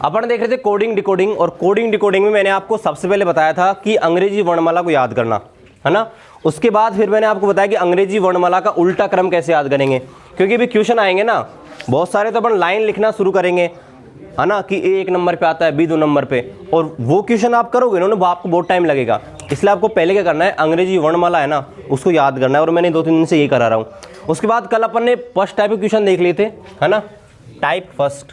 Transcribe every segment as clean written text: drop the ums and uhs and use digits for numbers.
अपन देख रहे थे कोडिंग डिकोडिंग, और कोडिंग डिकोडिंग में मैंने आपको सबसे पहले बताया था कि अंग्रेजी वर्णमाला को याद करना है ना। उसके बाद फिर मैंने आपको बताया कि अंग्रेजी वर्णमाला का उल्टा क्रम कैसे याद करेंगे, क्योंकि अभी क्वेश्चन आएंगे ना बहुत सारे, तो अपन लाइन लिखना शुरू करेंगे है ना, कि ए 1 नंबर पे आता है, बी 2 नंबर पे, और वो क्वेश्चन आप करोगे ना वो आपको बहुत टाइम लगेगा। इसलिए आपको पहले क्या करना है, अंग्रेजी वर्णमाला है ना उसको याद करना है, और मैंने 2-3 दिन से यही करा रहा हूँ। उसके बाद कल अपन ने फर्स्ट टाइप के क्वेश्चन देख लिए थे है ना, टाइप फर्स्ट,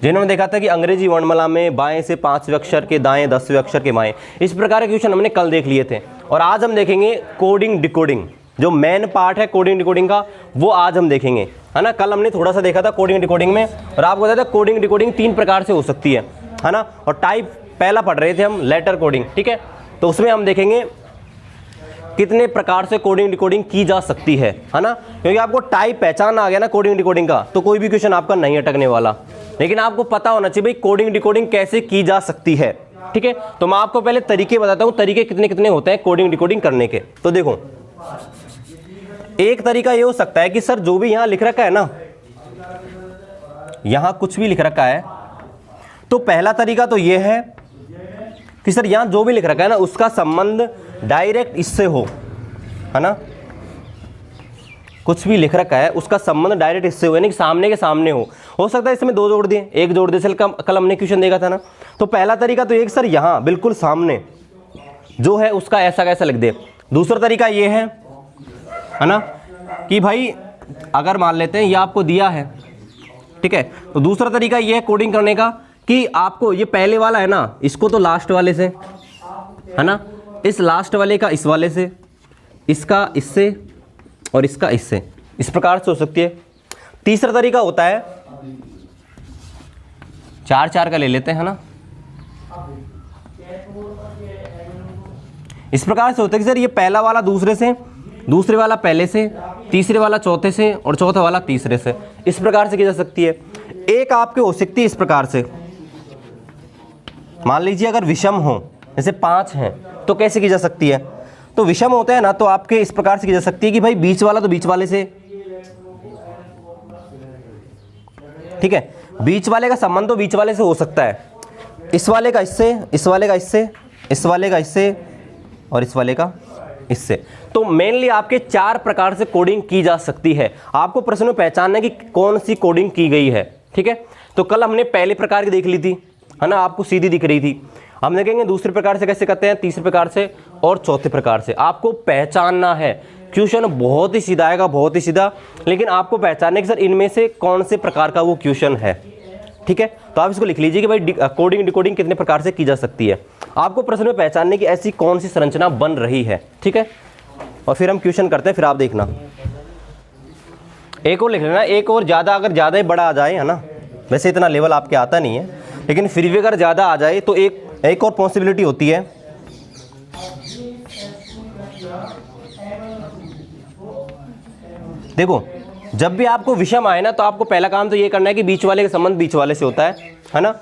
जिन्होंने देखा था कि अंग्रेजी वर्णमाला में बाएं से 5वें अक्षर के दाएं 10वें अक्षर के बाएं, इस प्रकार के क्वेश्चन हमने कल देख लिए थे। और आज हम देखेंगे कोडिंग डिकोडिंग, जो मेन पार्ट है कोडिंग डिकोडिंग का वो आज हम देखेंगे है ना। कल हमने थोड़ा सा देखा था कोडिंग डिकोडिंग में, और आपको बताया था कोडिंग डिकोडिंग 3 प्रकार से हो सकती है ना। और टाइप पहला पढ़ रहे थे हम लेटर कोडिंग, ठीक है, तो उसमें हम देखेंगे कितने प्रकार से कोडिंग डिकोडिंग की जा सकती है ना। क्योंकि आपको टाइप पहचान आ गया ना कोडिंग डिकोडिंग का, तो कोई भी क्वेश्चन आपका नहीं अटकने वाला। लेकिन आपको पता होना चाहिए भाई कोडिंग डिकोडिंग कैसे की जा सकती है, ठीक है। तो मैं आपको पहले तरीके बताता हूँ, तरीके कितने कितने होते हैं कोडिंग डिकोडिंग करने के। तो देखो, एक तरीका ये हो सकता है कि सर जो भी यहां लिख रखा है ना, यहां कुछ भी लिख रखा है, तो पहला तरीका तो ये है कि सर यहां जो भी लिख रखा है ना उसका संबंध डायरेक्ट इससे हो, है ना। कुछ भी लिख रखा है उसका संबंध डायरेक्ट इससे हो, यानी कि सामने के सामने हो सकता है इसमें 2 जोड़ दिए, 1 जोड़ दिए, कल हमने क्वेश्चन देखा था ना। तो पहला तरीका तो एक सर यहां बिल्कुल सामने जो है उसका ऐसा कैसा लिख दे। दूसरा तरीका ये है ना कि भाई अगर मान लेते हैं ये आपको दिया है, ठीक है, तो दूसरा तरीका ये है कोडिंग करने का कि आपको ये पहले वाला है ना इसको तो लास्ट वाले से है ना, इस लास्ट वाले का इस वाले से, इसका इससे और इसका इससे, इस प्रकार से हो सकती है। तीसरा तरीका होता है 4-4 का ले लेते हैं ना, इस प्रकार से होता है कि सर ये पहला वाला दूसरे से, दूसरे वाला पहले से, तीसरे वाला चौथे से और चौथा वाला तीसरे से, इस प्रकार से की जा सकती है। एक आपके हो सकती है इस प्रकार से, मान लीजिए अगर विषम हो जैसे 5 हैं तो कैसे की जा सकती है, तो विषम होता है ना तो आपके इस प्रकार से की जा सकती है कि भाई बीच वाला तो बीच वाले से, ठीक है, बीच वाले का संबंध तो बीच वाले से हो सकता है, इस वाले का इससे, इस वाले का इससे, इस वाले का इससे और इस वाले का इससे। तो मेनली आपके 4 प्रकार से कोडिंग की जा सकती है। आपको प्रश्न में पहचानना है कि कौन सी कोडिंग की गई है, ठीक है। तो कल हमने पहले प्रकार की देख ली थी है ना, आपको सीधी दिख रही थी। हम देखेंगे दूसरे प्रकार से कैसे करते हैं, तीसरे प्रकार से और चौथे प्रकार से। आपको पहचानना है, क्वेश्चन बहुत ही सीधा आएगा, बहुत ही सीधा, लेकिन आपको पहचानना है कि सर इनमें से कौन से प्रकार का वो क्वेश्चन है, ठीक है। तो आप इसको लिख लीजिए कि भाई कोडिंग डिकोडिंग कितने प्रकार से की जा सकती है। आपको प्रश्न में पहचानने की ऐसी कौन सी संरचना बन रही है, ठीक है। और फिर हम क्वेश्चन करते हैं, फिर आप देखना। एक और लिख लेना, एक और ज़्यादा, अगर ज़्यादा ही बड़ा आ जाए है ना, वैसे इतना लेवल आपके आता नहीं है, लेकिन फिर भी अगर ज़्यादा आ जाए तो एक और पॉसिबिलिटी होती है, देखो जब भी आपको विषम आए ना तो आपको पहला काम तो ये करना है कि बीच वाले का संबंध बीच वाले से होता है ना।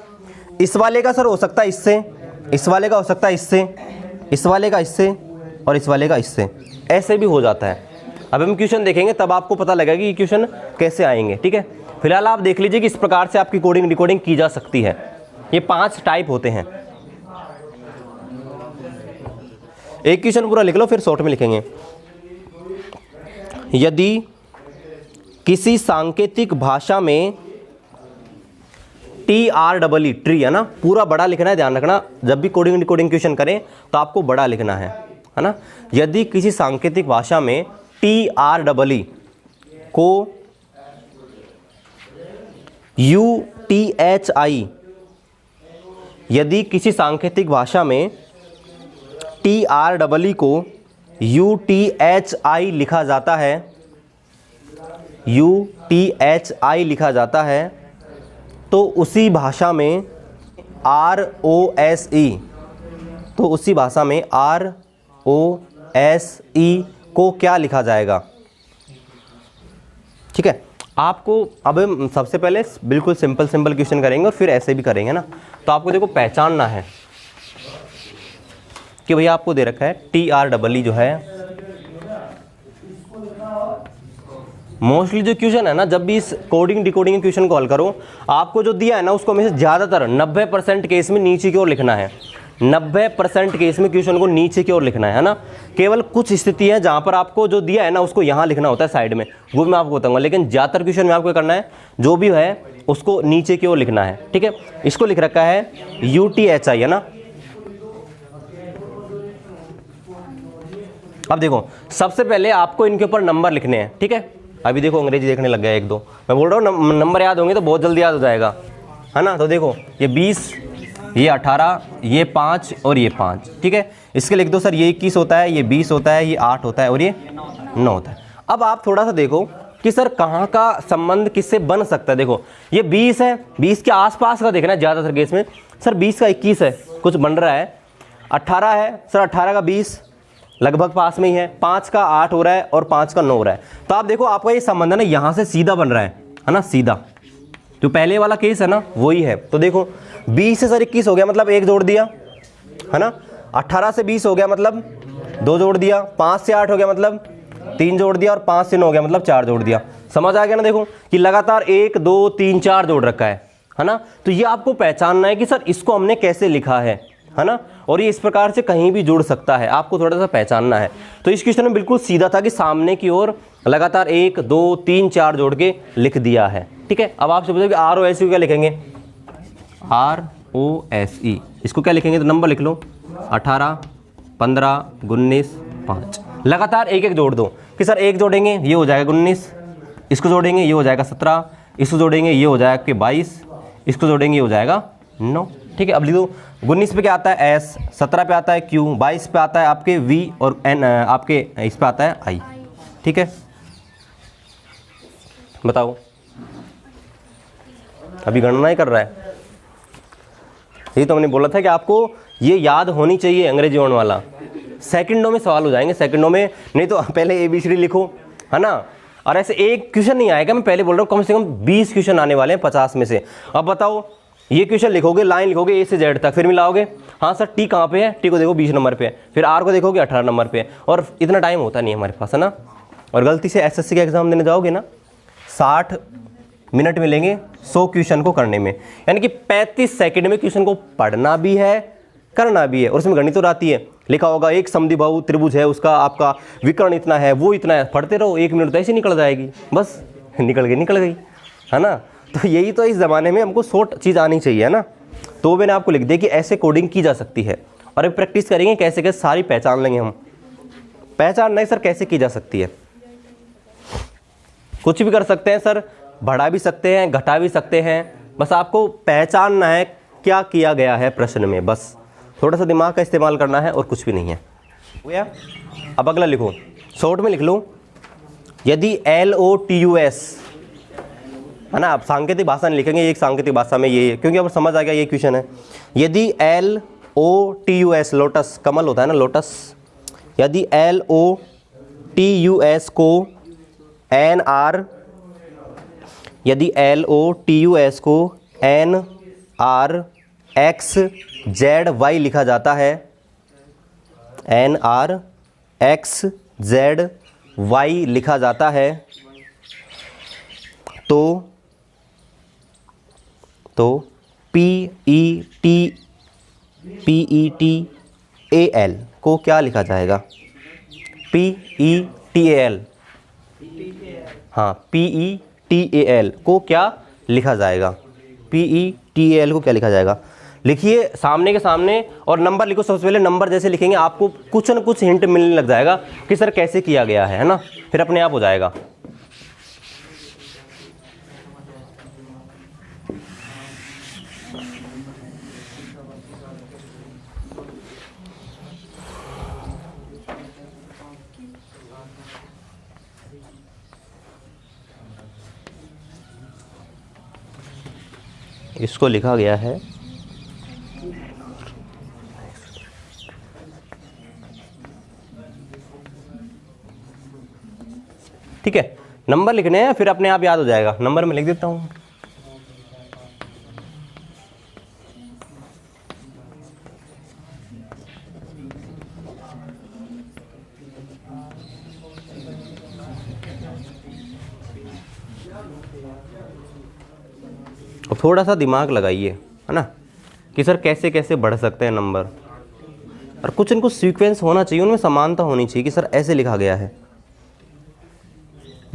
इस वाले का सर हो सकता है इससे, इस वाले का हो सकता है इससे, इस वाले का इससे और इस वाले का इससे, ऐसे भी हो जाता है। अब हम क्वेश्चन देखेंगे तब आपको पता लगेगा कि ये क्वेश्चन कैसे आएंगे, ठीक है। फिलहाल आप देख लीजिए कि इस प्रकार से आपकी कोडिंग डिकोडिंग की जा सकती है। ये 5 टाइप होते हैं। एक क्वेश्चन पूरा लिख लो, फिर शॉर्ट में लिखेंगे। यदि किसी सांकेतिक भाषा में TREE, ट्री है ना, पूरा बड़ा लिखना है, ध्यान रखना जब भी कोडिंग डिकोडिंग क्वेश्चन करें तो आपको बड़ा लिखना है ना। यदि किसी सांकेतिक भाषा में TREE को UTHI, यदि किसी सांकेतिक भाषा में TREE को UTHI लिखा जाता है, UTHI लिखा जाता है, तो उसी भाषा में ROSE, तो उसी भाषा में ROSE को क्या लिखा जाएगा, ठीक है। आपको अब हम सबसे पहले बिल्कुल सिंपल क्वेश्चन करेंगे और फिर ऐसे भी करेंगे ना। तो आपको देखो पहचानना है कि भैया आपको दे रखा है TREE जो है मोस्टली जो क्वेश्चन है ना, जब भी इस कोडिंग डिकोडिंग के क्वेश्चन को हल करो, आपको जो दिया है ना उसको हमेशा ज़्यादातर 90% केस में नीचे की ओर लिखना है। 90% केस में क्वेश्चन को नीचे की ओर लिखना है ना। केवल कुछ स्थिति है जहाँ पर आपको जो दिया है ना उसको यहाँ लिखना होता है साइड में, वो भी मैं आपको बताऊंगा, लेकिन ज़्यादातर क्वेश्चन में आपको करना है जो भी है उसको नीचे की ओर लिखना है। ठीक है, इसको लिख रखा है UTHI है ना। अब देखो सबसे पहले आपको इनके ऊपर नंबर लिखने हैं। ठीक है, अभी देखो अंग्रेजी देखने लग गया एक दो, मैं बोल रहा हूँ नंबर याद होंगे तो बहुत जल्दी याद हो जाएगा, है ना। तो देखो ये 20, ये 18, ये 5 और ये 5। ठीक है, इसके लिख दो सर ये 21 होता है, ये 20 होता है, ये 8 होता है और ये 9 होता है। अब आप थोड़ा सा देखो कि सर कहाँ का संबंध किससे बन सकता है। देखो ये 20 है, 20 के आसपास का देखना है ज़्यादातर केस में। सर 20 का 21 है, कुछ बन रहा है। 18 है, सर 18 का 20 लगभग पास में ही है। 5 का 8 हो रहा है और 5 का 9 हो रहा है। तो आप देखो आपका ये संबंध है ना यहाँ से सीधा बन रहा है ना, सीधा। जो पहले वाला केस है ना वही है। तो देखो 20 से सर 21 हो गया मतलब 1 जोड़ दिया, है ना। 18 से 20 हो गया मतलब 2 जोड़ दिया। 5 से 8 हो गया मतलब 3 जोड़ दिया और 5 से 9 हो गया मतलब 4 जोड़ दिया। समझ आ गया ना। देखो कि लगातार 1 2 3 4 जोड़ रखा है ना। तो ये आपको पहचानना है कि सर इसको हमने कैसे लिखा है ना। और ये इस प्रकार से कहीं भी जुड़ सकता है, आपको थोड़ा सा पहचानना है। तो इस क्वेश्चन में बिल्कुल सीधा था कि सामने की ओर लगातार 1 2 3 4 जोड़ के लिख दिया है। ठीक है, अब आपसे पूछो कि ROSE को क्या लिखेंगे। ROSE इसको क्या लिखेंगे, तो नंबर लिख लो 18 15 19 5। लगातार एक एक जोड़ दो कि सर एक जोड़ेंगे ये हो जाएगा 19, इसको जोड़ेंगे ये हो जाएगा 17, इसको जोड़ेंगे ये हो जाएगा कि 22, इसको जोड़ेंगे ये हो जाएगा 9। ठीक है, अब लिख दो 19 पे क्या आता है S, 17 पे आता है Q, 22 पे आता है आपके V और N, आपके इस पे आता है I। ठीक है, बताओ अभी गणना ही कर रहा है। ये तो हमने बोला था कि आपको ये याद होनी चाहिए अंग्रेजी वर्ड वाला। सेकंडों में सवाल हो जाएंगे, सेकंडों में, नहीं तो पहले ABCD लिखो, है ना। और ऐसे एक क्वेश्चन नहीं आएगा, मैं पहले बोल रहा हूँ कम से कम 20 क्वेश्चन आने वाले हैं 50 में से। अब बताओ ये क्वेश्चन लिखोगे, लाइन लिखोगे A से Z तक, फिर मिलाओगे हाँ सर T कहाँ पे है, T को देखो 20 नंबर पे है, फिर R को देखोगे 18 नंबर पे है, और इतना टाइम होता नहीं है हमारे पास, है ना। और गलती से SSC का एग्जाम देने जाओगे ना 60 मिनट मिलेंगे 100 क्वेश्चन को करने में, यानी कि 35 सेकंड में क्वेश्चन को पढ़ना भी है करना भी है। और उसमें गणित तो आती है, लिखा होगा एक समद्विबाहु त्रिभुज है, उसका आपका विकर्ण इतना है, वो इतना है, पढ़ते रहो 1 मिनट तो ऐसे निकल जाएगी, बस निकल गई, है ना। तो यही तो इस ज़माने में हमको शॉर्ट चीज़ आनी चाहिए, है ना। तो मैंने आपको लिख दिया कि ऐसे कोडिंग की जा सकती है, और अब प्रैक्टिस करेंगे कैसे कैसे सारी पहचान लेंगे हम। पहचान नहीं सर कैसे की जा सकती है, कुछ भी कर सकते हैं सर, बढ़ा भी सकते हैं घटा भी सकते हैं, बस आपको पहचानना है क्या किया गया है प्रश्न में, बस थोड़ा सा दिमाग का इस्तेमाल करना है और कुछ भी नहीं है। हो गया। अब अगला लिखो, शॉर्ट में लिख लो, यदि LOTUS, है ना। आप सांकेतिक भाषा नहीं लिखेंगे, एक सांकेतिक भाषा में ये, क्योंकि अब समझ आ गया ये क्वेश्चन है। यदि LOTUS लोटस कमल होता है ना, लोटस, यदि LOTUS को NR, यदि LOTUS को NRXZY लिखा जाता है, NRXZY लिखा जाता है, तो PETAL को क्या लिखा जाएगा, PETAL, हाँ PETAL को क्या लिखा जाएगा, PETAL को क्या लिखा जाएगा। लिखिए सामने के सामने और नंबर लिखो। सबसे पहले नंबर जैसे लिखेंगे आपको कुछ न कुछ हिंट मिलने लग जाएगा कि सर कैसे किया गया है ना, फिर अपने आप हो जाएगा। इसको लिखा गया है ठीक है, नंबर लिखने हैं फिर अपने आप याद हो जाएगा। नंबर मैं लिख देता हूँ, थोड़ा सा दिमाग लगाइए, है ना, कि सर कैसे कैसे बढ़ सकते हैं नंबर, और कुछ इनको सीक्वेंस होना चाहिए, उनमें समानता होनी चाहिए कि सर ऐसे लिखा गया है।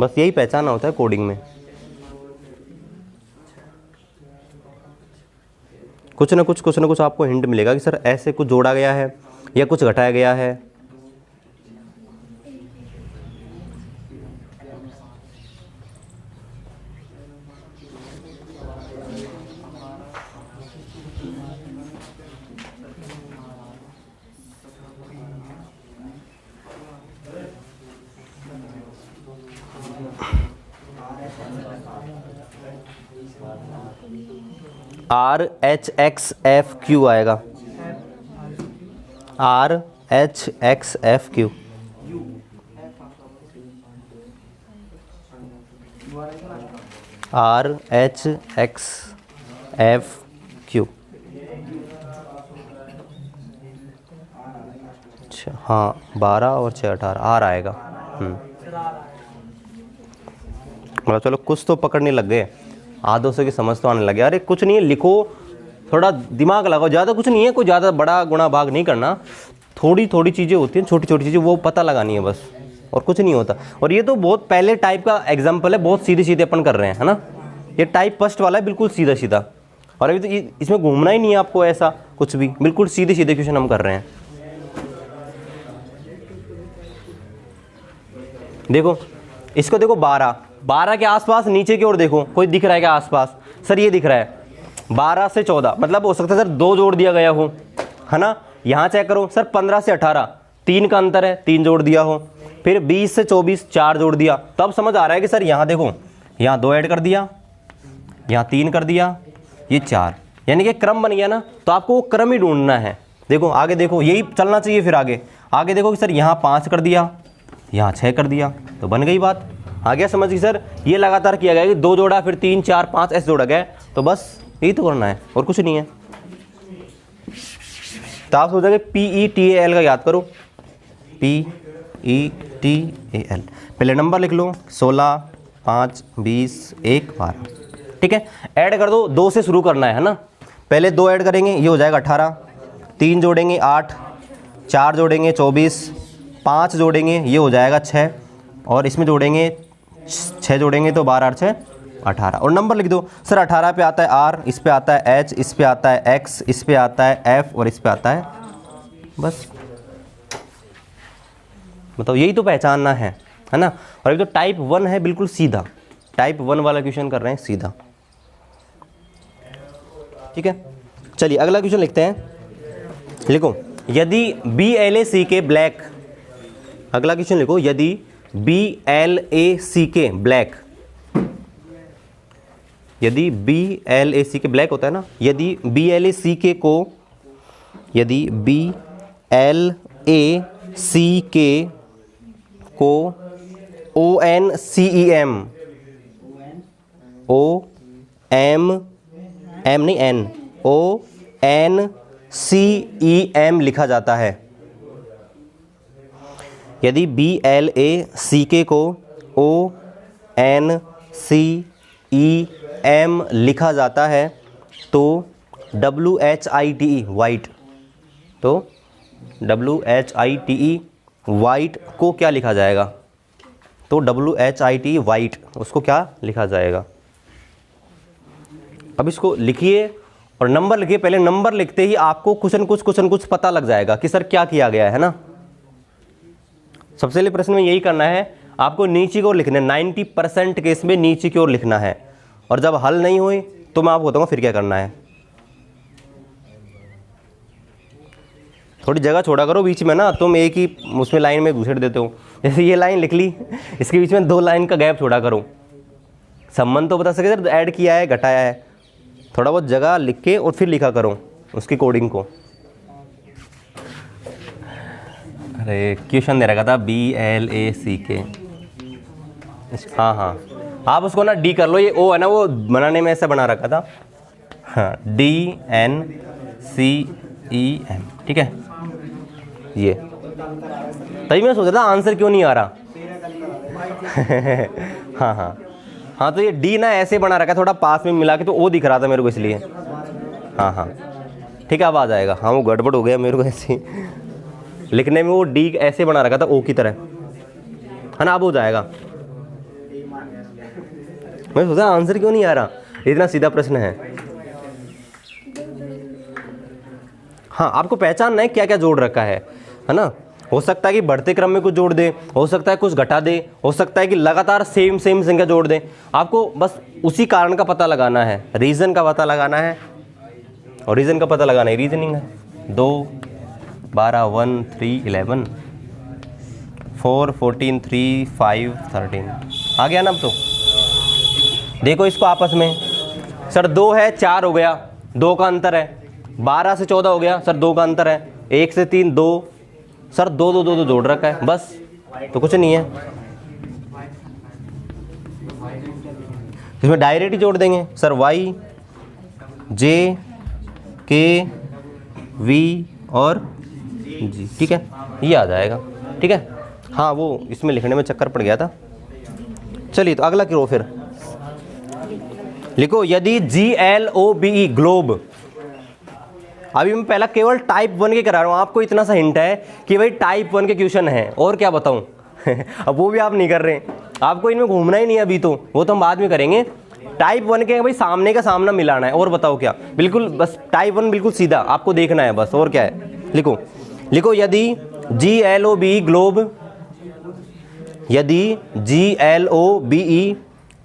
बस यही पहचाना होता है कोडिंग में। कुछ ना कुछ आपको हिंट मिलेगा कि सर ऐसे कुछ जोड़ा गया है या कुछ घटाया गया है। RHXFQ आएगा, RHXFQ। RHXFQ। अच्छा हाँ, 12 और 6 18 आर आएगा। मतलब चलो कुछ तो पकड़ने लग गए, आधों से की समझ तो आने लगे। अरे कुछ नहीं है, लिखो, थोड़ा दिमाग लगाओ, ज़्यादा कुछ नहीं है, कोई ज़्यादा बड़ा गुणा भाग नहीं करना, थोड़ी थोड़ी चीज़ें होती हैं, छोटी छोटी चीज़ें, वो पता लगानी है बस, और कुछ नहीं होता। और ये तो बहुत पहले टाइप का एग्जाम्पल है, बहुत सीधे सीधे अपन कर रहे हैं, है ना। ये टाइप फर्स्ट वाला है, बिल्कुल सीधा सीधा, और अभी तो इसमें घूमना ही नहीं है आपको ऐसा कुछ भी, बिल्कुल सीधे सीधे क्वेश्चन हम कर रहे हैं। देखो इसको, देखो 12 के आसपास, नीचे की ओर देखो, कोई दिख रहा है क्या आसपास? सर ये दिख रहा है 12 से 14, मतलब हो सकता है सर 2 जोड़ दिया गया हो, है ना। यहाँ चेक करो सर 15 से 18 3 का अंतर है, 3 जोड़ दिया हो। फिर 20 से 24 4 जोड़ दिया, तब समझ आ रहा है कि सर यहाँ देखो, यहाँ 2 ऐड कर दिया, यहाँ 3 कर दिया, ये 4, यानी कि क्रम बन गया ना। तो आपको वो क्रम ही ढूंढना है। देखो आगे देखो, यही चलना चाहिए। फिर आगे आगे देखो कि सर यहाँ 5 कर दिया, यहाँ 6 कर दिया, तो बन गई बात। आ गया समझ कि सर ये लगातार किया गया कि 2 जोड़ा, फिर 3 4 5 ऐसे जोड़ा गया, तो बस यही तो करना है और कुछ नहीं है। तो आप सोचोगे PETAL का याद करो, PETAL। पहले नंबर लिख लो 16 5 20 1 12, ठीक है। ऐड कर दो, 2 से शुरू करना है ना। पहले 2 ऐड करेंगे, ये हो जाएगा 18, 3 जोड़ेंगे 8, 4 जोड़ेंगे 24, 5 जोड़ेंगे ये हो जाएगा 6, और इसमें जोड़ेंगे 6 जोड़ेंगे तो 12 और 6 18, और नंबर लिख दो। सर 18 पे आता है R, इस पे आता है H, इस पे आता है X, इस पे आता है F, और इस पे आता है, बस मतलब यही तो पहचानना है ना। और अभी तो टाइप 1 है, बिल्कुल सीधा टाइप 1 वाला क्वेश्चन कर रहे हैं सीधा, ठीक है। चलिए अगला क्वेश्चन लिखते हैं। लिखो यदि BLACK ब्लैक, अगला क्वेश्चन लिखो, यदि BLACK ब्लैक, यदि BLACK ब्लैक होता है ना, यदि BLACK को, यदि BLACK को ONCEM, ONCEM लिखा जाता है, यदि BLACK को ONCEM लिखा जाता है तो WHITE वाइट, तो WHITE वाइट को क्या लिखा जाएगा? तो WHITE वाइट, उसको क्या लिखा जाएगा? अब इसको लिखिए और नंबर लिखिए। पहले नंबर लिखते ही आपको कुछ न कुछ पता लग जाएगा कि सर क्या किया गया है ना। सबसे पहले प्रश्न में यही करना है, आपको नीचे की ओर लिखना है। 90% केस में नीचे की ओर लिखना है, और जब हल नहीं हुई तो मैं आपको बताऊंगा फिर क्या करना है। थोड़ी जगह छोड़ा करो बीच में ना, तुम एक ही उसमें लाइन में घुसेड़ देते हो। जैसे ये लाइन लिख ली, इसके बीच में 2 लाइन का गैप छोड़ा करो, संबंध तो बता सके सर ऐड किया है घटाया है। थोड़ा बहुत जगह लिख के और फिर लिखा करो उसकी कोडिंग को। अरे क्वेश्चन दे रखा था BLACK, हाँ आप उसको ना D कर लो, ये O है ना वो बनाने में ऐसा बना रखा था, हाँ DNCEM, ठीक है। ये तभी मैं सोचा था आंसर क्यों नहीं आ रहा। हाँ हाँ तो ये डी ना ऐसे बना रखा है थोड़ा पास में मिला के, तो ओ दिख रहा था मेरे को इसलिए। हाँ हाँ ठीक है अब आ जाएगा। हाँ वो गड़बड़ हो गया मेरे को ऐसे लिखने में, वो डी ऐसे बना रखा था ओ की तरह, है ना। अब हो जाएगा। मैं सोचा आंसर क्यों नहीं आ रहा, इतना सीधा प्रश्न है। हाँ आपको पहचानना है क्या क्या जोड़ रखा है ना। हो सकता है कि बढ़ते क्रम में कुछ जोड़ दे, हो सकता है कुछ घटा दे, हो सकता है कि लगातार सेम संख्या जोड़ दे। आपको बस उसी कारण का पता लगाना है, रीज़न का पता लगाना है, और रीज़न का पता लगाना है रीजनिंग है। 2 12 1 3 11 4 14 3 5 13 आ गया ना। अब तो देखो इसको आपस में, सर 2 है 4 हो गया, 2 का अंतर है। 12 से 14 हो गया, सर 2 का अंतर है। 1 से 3 2, सर 2 2 2 2 जोड़ रखा है बस, तो कुछ नहीं है। इसमें डायरेक्ट ही जोड़ देंगे सर, वाई जे के वी और जी, ठीक है ये आ जाएगा। ठीक है हाँ वो इसमें लिखने में चक्कर पड़ गया था। चलिए तो अगला करो फिर, लिखो यदि GLOBE ग्लोब। अभी मैं पहला केवल टाइप 1 के करा रहा हूँ, आपको इतना सा हिंट है कि भाई टाइप 1 के क्वेश्चन है, और क्या बताऊँ अब वो भी आप नहीं कर रहे, आपको इनमें घूमना ही नहीं है अभी, तो वो तो हम बाद में करेंगे। टाइप 1 के भाई सामने का सामना मिलाना है, और बताओ क्या, बिल्कुल बस टाइप 1 बिल्कुल सीधा आपको देखना है बस, और क्या है। लिखो लिखो यदि GLOBE ग्लोब, यदि GLOBE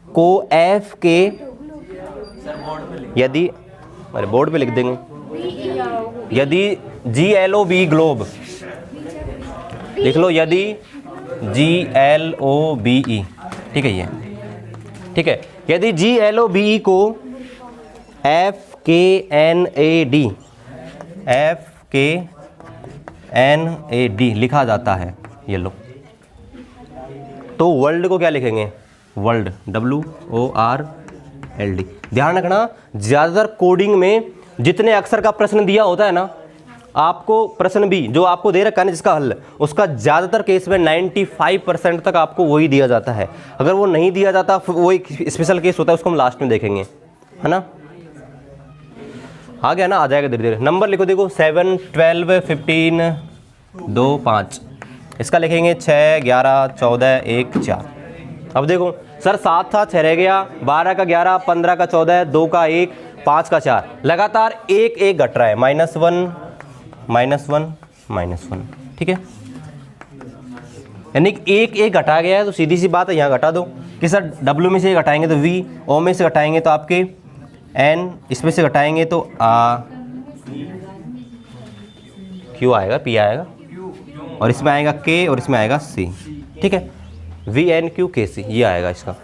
को F के, यदि अरे बोर्ड पे लिख देंगे, यदि GLOBE ग्लोब लिख लो, यदि GLOBE, ठीक है ये ठीक है, यदि GLOBE को FKNAD लिखा जाता है, ये लो, तो वर्ल्ड को क्या लिखेंगे, वर्ल्ड WORLD। ध्यान रखना ज़्यादातर कोडिंग में जितने अक्षर का प्रश्न दिया होता है ना, आपको प्रश्न भी जो आपको दे रखा है ना जिसका हल, उसका ज़्यादातर केस में 95% तक आपको वही दिया जाता है। अगर वो नहीं दिया जाता वो एक स्पेशल केस होता है, उसको हम लास्ट में देखेंगे, है ना। आ गया ना, आ जाएगा धीरे धीरे। नंबर लिखो, देखो 7 12 15 2 5, इसका लिखेंगे 6 11 14 1 4। अब देखो सर 7 था 6 रह गया, 12 का 11, 15 का 14, 2 का 1, 5 का 4, लगातार 1 1 घट रहा है, -1 -1 -1, ठीक है। यानी 1 1 घटा गया है, तो सीधी सी बात है यहाँ घटा दो कि सर W में से घटाएंगे तो V, O में से घटाएंगे तो आपके N, इसमें से घटाएंगे तो Q आएगा, P आएगा, और इसमें आएगा K, और इसमें आएगा C, ठीक है। VNQKC ये आएगा इसका,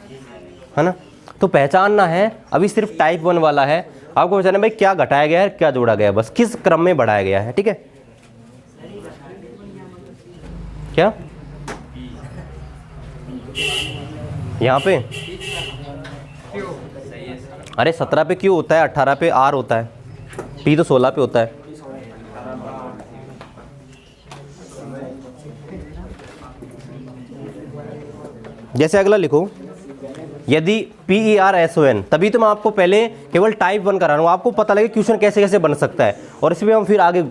है ना। तो पहचानना है, अभी सिर्फ टाइप 1 वाला है, आपको पहचानना भाई क्या घटाया गया है क्या जोड़ा गया है, बस किस क्रम में बढ़ाया गया है, ठीक है। क्या यहाँ पे अरे 17 पे Q होता है, 18 पे R होता है, P तो 16 पे होता है। जैसे अगला लिखो, यदि PERSON, तभी तो मैं आपको पहले केवल टाइप 1 करा रहा हूँ, आपको पता लगे क्वेश्चन कैसे कैसे बन सकता है, और इसमें हम फिर आगे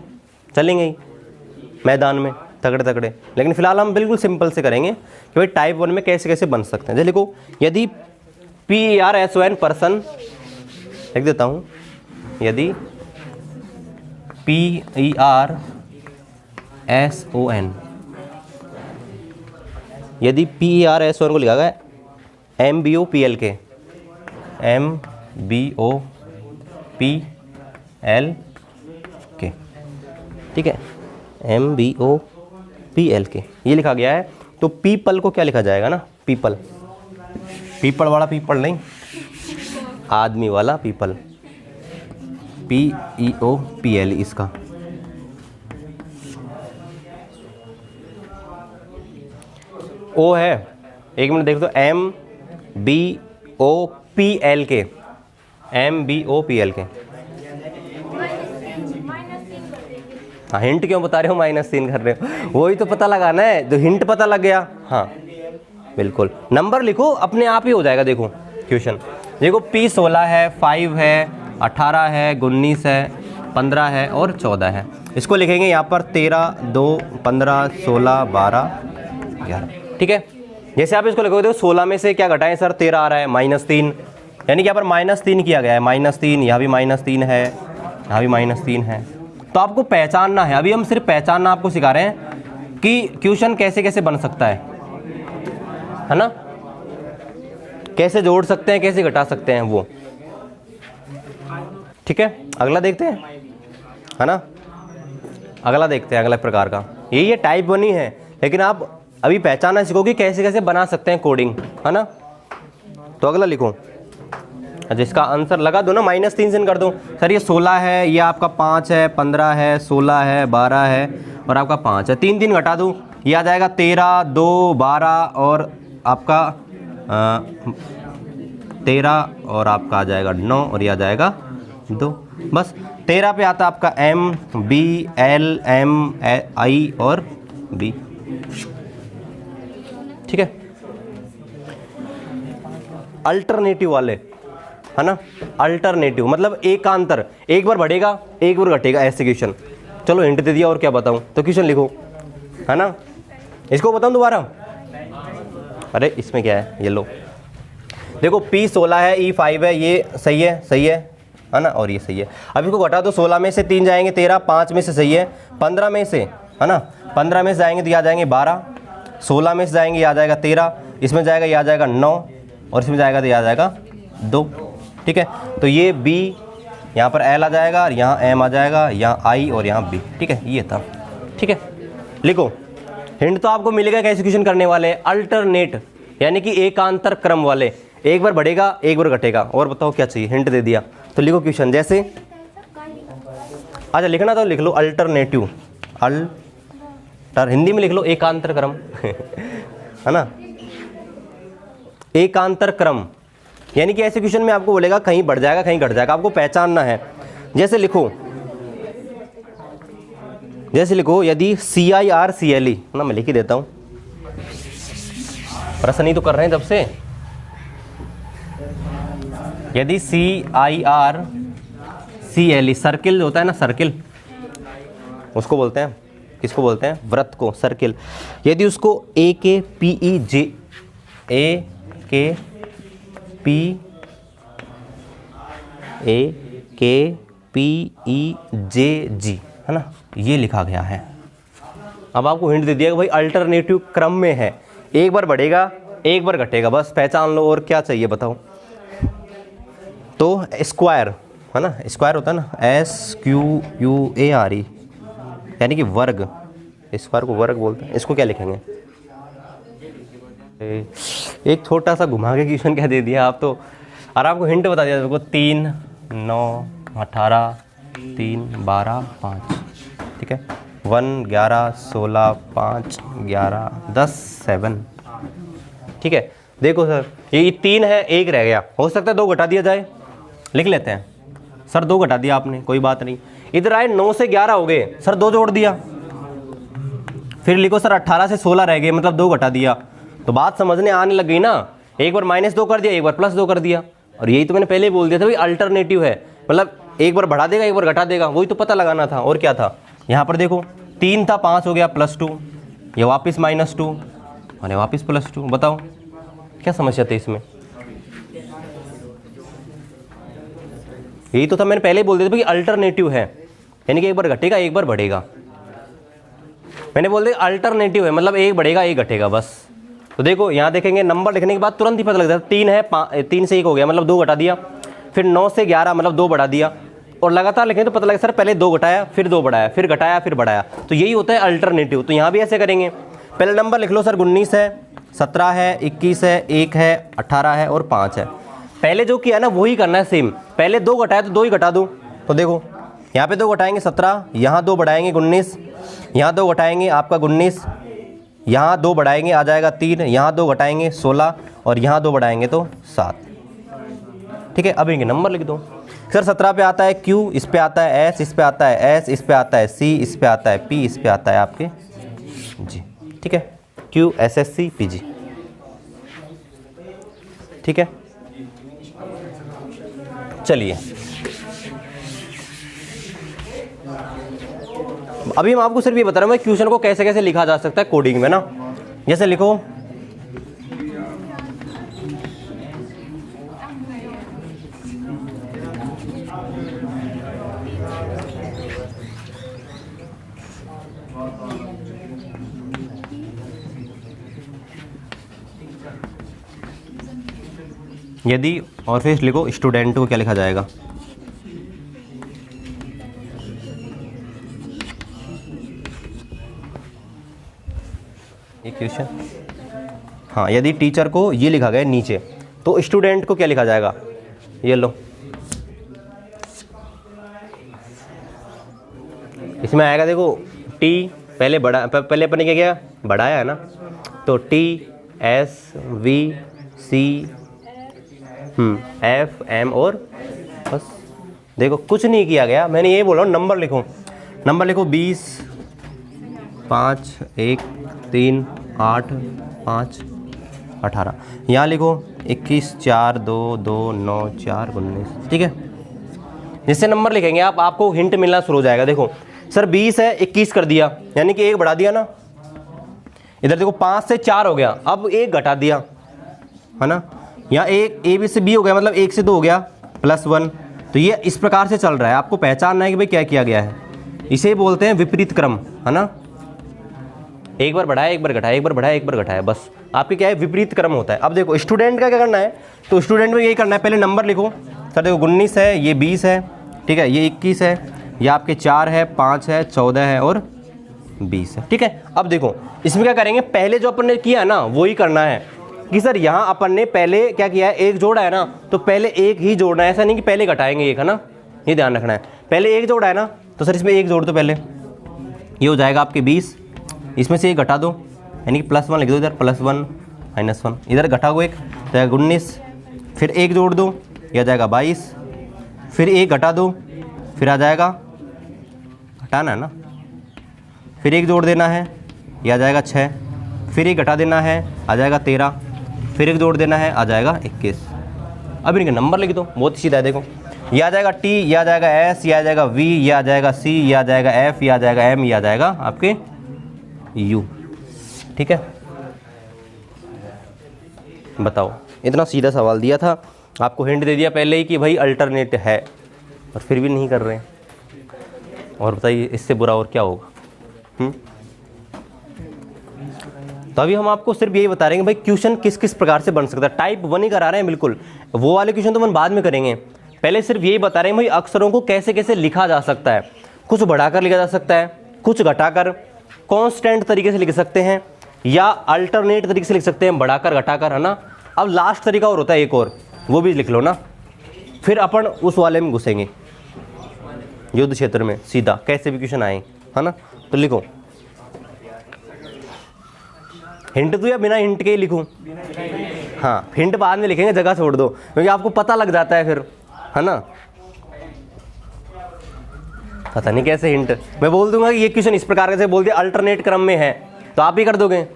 चलेंगे ही मैदान में तगड़े तगड़े, लेकिन फिलहाल हम बिल्कुल सिंपल से करेंगे कि भाई टाइप 1 में कैसे कैसे बन सकते हैं। जैसे लिखो, यदि PERSON पर्सन, लिख देता हूँ, यदि PERSON, यदि PERSON को लिखा गया MBOPLK, ठीक है, MBOPLK ये लिखा गया है, तो पीपल को क्या लिखा जाएगा ना, पीपल, पीपल वाला पीपल नहीं, आदमी वाला पीपल, PEOPL इसका। ओ है, एक मिनट देख दो, MBOPLK, MBOPLK। हाँ हिंट क्यों बता रहे हो, -3 कर रहे हो, वही तो पता लगाना है, तो हिंट पता लग गया। हाँ बिल्कुल, नंबर लिखो अपने आप ही हो जाएगा। देखो क्वेश्चन। देखो P16 है, 5 है, 18 है, 19 है, 15 है और 14 है। इसको लिखेंगे यहाँ पर 13, 2, 15, 16, 12, 11। ठीक है, जैसे आप इसको लिखोगे देखो 16 में से क्या घटाएं सर, 13 आ रहा है, -3, यानी कि यहाँ पर -3 किया गया है, -3, यहाँ भी -3 है, यहाँ भी -3 है। तो आपको पहचानना है, अभी हम सिर्फ पहचानना आपको सिखा रहे हैं कि क्वेश्चन कैसे कैसे बन सकता है ना, कैसे जोड़ सकते हैं, कैसे घटा सकते हैं वो। ठीक है, अगला देखते हैं, है ना, अगला देखते हैं, अगला प्रकार का यही है, टाइप 1 ही है, लेकिन आप अभी पहचानना सीखोगे कैसे कैसे बना सकते हैं कोडिंग, है ना। तो अगला लिखो, जिसका आंसर लगा दो ना, -3 से कर दो। सर ये 16 है, ये आपका 5 है, 15 है, 16 है, 12 है और आपका 5 है, 3 घटा दूँ, ये आ जाएगा 13, 2, 12 और आपका 13 और आपका आ जाएगा 9 और ये आ जाएगा 2। बस 13 पे आता है आपका M, B, L, M, I और B। ठीक है, अल्टरनेटिव वाले, है ना, अल्टरनेटिव मतलब एकांतर, एक बार बढ़ेगा एक बार घटेगा, ऐसे क्वेश्चन। चलो हिंट दे दिया और क्या बताऊं, तो क्वेश्चन लिखो, है ना। इसको बताऊं दोबारा, अरे इसमें क्या है, ये लो देखो P16 है, E5 है, ये सही है, सही है ना, और ये सही है। अब इसको घटा दो, 16 में से 3 जाएंगे 13, 5 में से सही है, 15 में से, है ना, 15 में से जाएंगे तो ये आ जाएंगे 12, 16 में से जाएंगे ये आ जाएगा 13, इसमें जाएगा ये आ जाएगा 9 और इसमें जाएगा तो ये आ जाएगा 2। ठीक है, तो ये B, यहाँ पर L आ जाएगा और यहाँ M आ जाएगा, यहाँ I और यहाँ B। ठीक है, ये था। ठीक है, लिखो, हिंट तो आपको मिलेगा कैसे क्वेश्चन करने वाले हैं, अल्टरनेट यानी कि एकांतर क्रम वाले, एक बार बढ़ेगा एक बार घटेगा। और बताओ क्या चाहिए, हिंट दे दिया तो लिखो क्वेश्चन, जैसे अच्छा लिखना तो लिख लो अल्टरनेटिव, हिंदी में लिख लो एकांतर क्रम है ना, एकांतर क्रम यानी कि ऐसे क्वेश्चन में आपको बोलेगा कहीं बढ़ जाएगा कहीं घट जाएगा, आपको पहचानना है। जैसे लिखो, जैसे लिखो यदि CIRCLE ना, मैं लिख ही देता हूं, प्रश्न ही तो कर रहे हैं तब से। यदि CIRCLE सर्किल होता है ना, सर्किल उसको बोलते हैं, किसको बोलते हैं, वृत्त को, सर्किल। यदि उसको AKPEJ है ना, ये लिखा गया है। अब आपको हिंट दे दिया कि भाई अल्टरनेटिव क्रम में है, एक बार बढ़ेगा एक बार घटेगा, बस पहचान लो। और क्या चाहिए बताओ। तो स्क्वायर है ना, स्क्वायर होता है ना, SQUARE यानी कि वर्ग, स्क्वायर को वर्ग बोलते हैं। इसको क्या लिखेंगे, एक छोटा सा घुमा के क्वेश्चन क्या दे दिया आप तो, और आपको हिंट बता दिया देखो, 3, 9, 18, 3, 12, 5। ठीक है, 1, 11, 16, 5, 11, 10, 7। ठीक है, देखो सर ये 3 है, 1 रह गया, हो सकता है 2 घटा दिया जाए, लिख लेते हैं। सर 2 घटा दिया आपने, कोई बात नहीं। इधर आए 9 से 11 हो गए, सर 2 जोड़ दिया। फिर लिखो सर 18 से 16 रह गए, मतलब 2 घटा दिया। तो बात समझने आने लग गई ना, एक बार -2 कर दिया, एक बार +2 कर दिया। और यही तो मैंने पहले ही बोल दिया था भाई, अल्टरनेटिव है, मतलब एक बार बढ़ा देगा एक बार घटा देगा, वही तो पता लगाना था। और क्या था, यहाँ पर देखो 3 था, 5 हो गया, +2, ये वापस -2 और ये वापस +2। बताओ क्या समस्या थी इसमें, यही तो था, मैंने पहले ही बोल दिया था भाई अल्टरनेटिव है, यानी कि एक बार घटेगा एक बार बढ़ेगा। मैंने बोल दिया अल्टरनेटिव है, मतलब एक बढ़ेगा एक घटेगा, बस। तो देखो यहाँ देखेंगे, नंबर लिखने के बाद तुरंत ही पता लग जाता है। 3 है, 3 से 1 हो गया, मतलब 2 घटा दिया। फिर 9 से 11 मतलब 2 बढ़ा दिया, और लगातार लिखेंगे तो पता लगे सर पहले 2 घटाया फिर 2 बढ़ाया फिर घटाया फिर बढ़ाया। तो यही होता है अल्टरनेटिव। तो यहाँ भी ऐसे करेंगे, पहले नंबर लिख लो सर, 19 है, 17 है, 21 है, 1 है, 18 है और 5 है। पहले जो किया ना वही करना है सेम, पहले 2 घटाया तो 2 ही घटा दूँ। तो देखो यहाँ पे 2 घटाएंगे 17, यहाँ 2 बढ़ाएंगे 19, यहाँ 2 घटाएंगे आपका 19, यहाँ 2 बढ़ाएंगे आ जाएगा 3, यहाँ 2 घटाएंगे 16 और यहाँ 2 बढ़ाएंगे तो 7। ठीक है, अब इनके नंबर लिख दो। सर 17 पे आता है Q, इस पे आता है S, इस पे आता है S, इस पे आता है C, इस पे आता है P, इस पे आता है आपके G। ठीक है, Q, S, S, C, P, G। ठीक है, चलिए अभी हम आपको सिर्फ ये बता रहा हूँ क्वेश्चन को कैसे कैसे लिखा जा सकता है कोडिंग में ना। जैसे लिखो यदि, और फिर लिखो स्टूडेंट को क्या लिखा जाएगा, एक क्वेश्चन। हाँ, यदि टीचर को ये लिखा गया नीचे तो स्टूडेंट को क्या लिखा जाएगा, ये लो, इसमें आएगा देखो टी, पहले बड़ा, पहले अपन ने क्या किया, बढ़ाया है ना, तो T S V C F M और बस। देखो कुछ नहीं किया गया, मैंने ये बोला नंबर लिखो, नंबर लिखो 20 5 1 3 8 5 18, यहाँ लिखो 21 4 2 2 9 4 19, ठीक है। जिससे नंबर लिखेंगे आप, आपको हिंट मिलना शुरू हो जाएगा। देखो सर 20 है 21 कर दिया, यानी कि एक बढ़ा दिया ना, इधर देखो 5 से 4 हो गया, अब एक घटा दिया है ना, यहाँ एक ए बी से बी हो गया, मतलब 1 से 2 हो गया +1। तो ये इस प्रकार से चल रहा है, आपको पहचानना है कि भाई क्या किया गया है। इसे बोलते हैं विपरीत क्रम, है ना, एक बार बढ़ाया एक बार घटाया, एक बार बढ़ाया एक बार घटाया, बस आपके क्या है विपरीत क्रम होता है। अब देखो स्टूडेंट का क्या करना है, तो स्टूडेंट में यही करना है, पहले नंबर लिखो। सर देखो 19 है, ये 20 है, ठीक है, ये 21 है, ये आपके 4 है, 5 है, 14 है और 20 है, ठीक है। अब देखो इसमें क्या करेंगे, पहले जो अपन ने किया ना वही करना है कि सर यहाँ अपन ने पहले क्या किया है, एक जोड़ा है ना, तो पहले एक ही जोड़ना है, ऐसा नहीं कि पहले घटाएंगे एक, है ना, ये ध्यान रखना है। पहले एक जोड़ा है ना, तो सर इसमें एक जोड़ दो पहले, ये हो जाएगा आपके 20, इसमें से एक घटा दो, यानी कि +1 लिख दो इधर, +1 -1, इधर घटाओ एक, तो जाएगा 19, फिर एक जोड़ दो, यह आ जाएगा 22, फिर एक घटा दो, फिर आ जाएगा, घटाना है ना, फिर एक जोड़ देना है, यह आ जाएगा 6, फिर एक घटा देना है, आ जाएगा 13, फिर एक जोड़ देना है, आ जाएगा 21। अब इनके नंबर लिख दो, बहुत सीधा है। देखो ये आ जाएगा टी, ये आ जाएगा एस, ये आ जाएगा वी, ये आ जाएगा सी, ये आ जाएगा एफ, ये आ जाएगा एम, ये आ जाएगा आपके यू, ठीक है। बताओ, इतना सीधा सवाल दिया था, आपको हिंट दे दिया पहले ही कि भाई अल्टरनेट है, और फिर भी नहीं कर रहे हैं, और बताइए इससे बुरा और क्या होगा। तो अभी हम आपको सिर्फ यही बता रहे हैं भाई क्वेश्चन किस किस प्रकार से बन सकता है। टाइप 1 ही करा रहे हैं बिल्कुल, वो वाले क्वेश्चन तो हम बाद में करेंगे, पहले सिर्फ यही बता रहे हैं भाई अक्षरों को कैसे कैसे लिखा जा सकता है। कुछ बढ़ाकर लिखा जा सकता है, कुछ घटाकर, कांस्टेंट तरीके से लिख सकते हैं, या अल्टरनेट तरीके से लिख सकते हैं, बढ़ाकर घटाकर, है ना। अब लास्ट तरीका और होता है एक और, वो भी लिख लो ना, फिर अपन उस वाले में घुसेंगे युद्ध क्षेत्र में सीधा, कैसे भी क्वेश्चन आए, है ना। तो लिखो, हिंट दूं या बिना हिंट के ही लिखूं? हाँ, हिंट बाद में लिखेंगे, जगह छोड़ दो, क्योंकि आपको पता लग जाता है फिर, है ना। पता नहीं कैसे हिंट, मैं बोल दूंगा कि ये क्वेश्चन इस प्रकार से बोल दिया, अल्टरनेट क्रम में है, तो आप ही कर दोगे।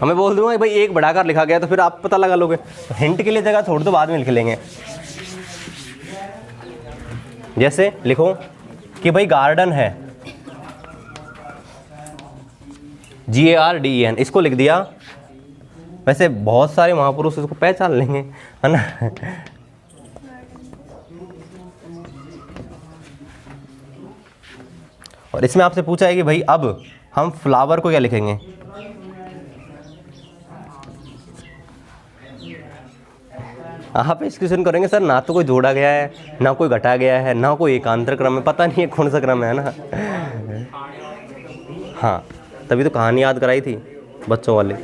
हमें बोल दूंगा कि भाई एक बढ़ाकर लिखा गया, तो फिर आप पता लगा लोगे। तो हिंट के लिए जगह छोड़ दो, बाद में लिख लेंगे। जैसे लिखो कि भाई गार्डन है, GARDEN, इसको लिख दिया। वैसे बहुत सारे महापुरुष इसको पहचान लेंगे, है ना। और इसमें आपसे पूछा है कि भाई अब हम फ्लावर को क्या लिखेंगे, आप इस क्वेश्चन करेंगे सर ना तो कोई जोड़ा गया है, ना कोई घटा गया है, ना कोई एकांतर क्रम है, पता नहीं है कौन सा क्रम है ना। हाँ, तभी तो कहानी याद कराई थी बच्चों वाले।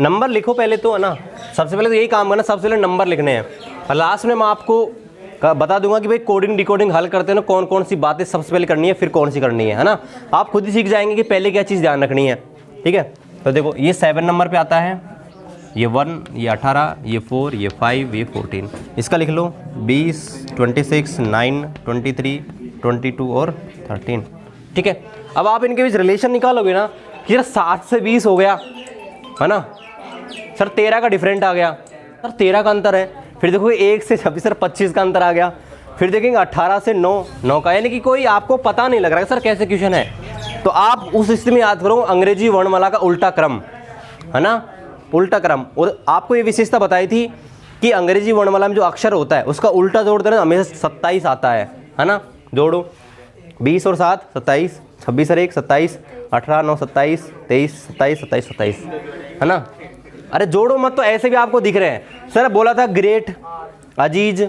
नंबर लिखो पहले तो, है ना, सबसे पहले तो यही काम करना, सबसे पहले नंबर लिखने हैं, और लास्ट में मैं आपको बता दूंगा कि भाई कोडिंग डिकोडिंग हल करते हैं ना, कौन कौन सी बातें सबसे पहले करनी है, फिर कौन सी करनी है ना। आप खुद ही सीख जाएंगे कि पहले क्या चीज़ ध्यान रखनी है, ठीक है। तो देखो ये 7 नंबर पे आता है, ये 1, ये 18, ये 4, ये 5, ये 14, इसका लिख लो 20, 26, 9, 23, 22 और 13, ठीक है। अब आप इनके बीच रिलेशन निकालोगे ना कि यार 7 से 20 हो गया, है ना। सर 13 का डिफरेंट आ गया, सर 13 का अंतर है, फिर देखोगे 1 से 26 सर 25 का अंतर आ गया। फिर देखेंगे 18 से 9 का, यानी कि कोई आपको पता नहीं लग रहा है सर कैसे क्वेश्चन है। तो आप उस स्थिति में याद करो अंग्रेजी वर्णमाला का उल्टा क्रम, है ना, उल्टा क्रम। और आपको ये विशेषता बताई थी कि अंग्रेजी वर्णमाला में जो अक्षर होता है उसका उल्टा जोड़ देना हमेशा 27 आता है ना। जोड़ो 20 और 7 27, 26 और 1 27, 18 9 27, 23 27 27 27, है ना। अरे जोड़ो मत, तो ऐसे भी आपको दिख रहे हैं। सर बोला था ग्रेट, अजीज,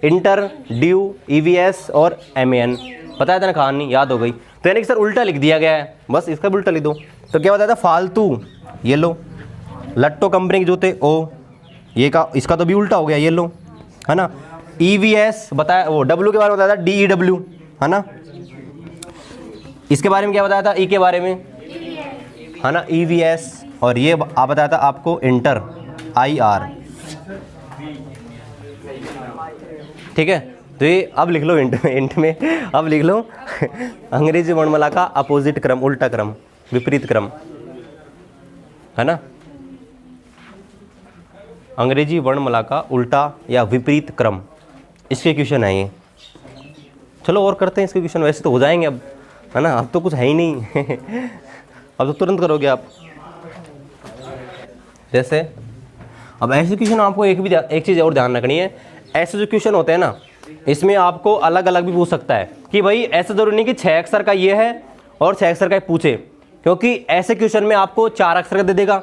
इंटर, ड्यू, ईवीएस और एमएन, बताया था ना कहानी, याद हो गई। तो यानी कि सर उल्टा लिख दिया गया है, बस इसका भी उल्टा लिख दो। तो क्या बताया था, फालतू ये लो, लट्टो कंपनी के जूते ओ, ये का इसका तो भी उल्टा हो गया, ये लो, है ना। ईवीएस बताया, वो डब्ल्यू के बारे में बताया था DEW, है ना। इसके बारे में क्या बताया था, ई के बारे में, है ना, EVS। और ये आप बताया था आपको इंटर, IR, ठीक है। तो ये अब लिख लो इंट में अब लिख लो अंग्रेजी वर्णमाला का अपोजिट क्रम, उल्टा क्रम, विपरीत क्रम, है ना। अंग्रेजी वर्णमाला का उल्टा या विपरीत क्रम, इसके क्वेश्चन है ये। चलो और करते हैं इसके क्वेश्चन, वैसे तो हो जाएंगे अब, है ना। अब तो कुछ है ही नहीं अब तो तुरंत करोगे आप। जैसे अब ऐसे क्वेश्चन आपको एक चीज़ और ध्यान रखनी है, ऐसे जो क्वेश्चन होते हैं ना इसमें आपको अलग अलग भी पूछ सकता है कि भाई ऐसा जरूरी नहीं कि 6 अक्षर का ये है और 6 अक्षर का पूछे, क्योंकि ऐसे क्वेश्चन में आपको 4 अक्षर का दे देगा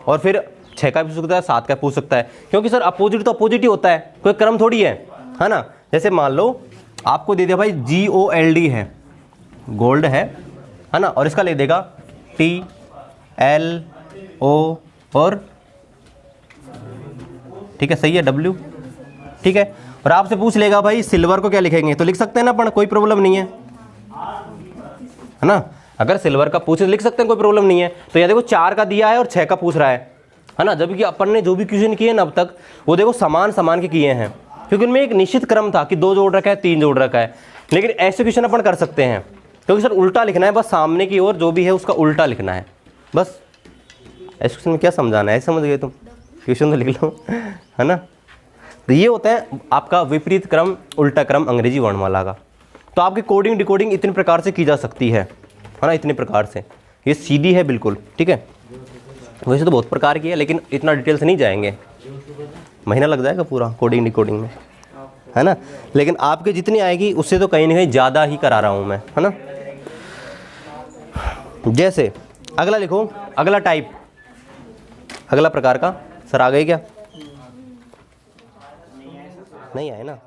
और फिर 6 का पूछ सकता है, 7 का पूछ सकता है, क्योंकि सर अपोजिट तो अपोजिट ही होता है, कोई क्रम थोड़ी है ना। जैसे मान लो आपको दे दिया भाई GOLD है, गोल्ड है ना, और इसका ले देगा TLO और ठीक है, सही है W, ठीक है। और आपसे पूछ लेगा भाई सिल्वर को क्या लिखेंगे, तो लिख सकते हैं ना अपन, कोई प्रॉब्लम नहीं है ना। अगर सिल्वर का पूछे लिख सकते हैं, कोई प्रॉब्लम नहीं है। तो ये देखो 4 का दिया है और 6 का पूछ रहा है ना। जबकि अपन ने जो भी क्वेश्चन किए ना अब तक वो देखो समान समान के किए हैं, क्योंकि उनमें एक निश्चित क्रम था कि 2 जोड़ रखा है, 3 जोड़ रखा है। लेकिन ऐसे क्वेश्चन अपन कर सकते हैं, क्योंकि सर उल्टा लिखना है, बस सामने की ओर जो भी है उसका उल्टा लिखना है, बस। ऐसे क्वेश्चन में क्या समझाना है, ऐसे समझ गए तुम, क्वेश्चन तो लिख लो, है ना। तो ये होता है आपका विपरीत क्रम, उल्टा क्रम अंग्रेजी वर्णमाला का। तो आपकी कोडिंग डिकोडिंग इतने प्रकार से की जा सकती है ना, इतने प्रकार से, ये सीधी है बिल्कुल, ठीक है। वैसे तो बहुत प्रकार की है, लेकिन इतना डिटेल से नहीं जाएंगे, महीना लग जाएगा पूरा कोडिंग डिकोडिंग में, है ना। लेकिन आपके जितनी आएगी उससे तो कहीं ना कहीं ज़्यादा ही करा रहा हूँ मैं, है ना। जैसे अगला लिखो, अगला टाइप, अगला प्रकार का, सर आ गए क्या, नहीं आए ना।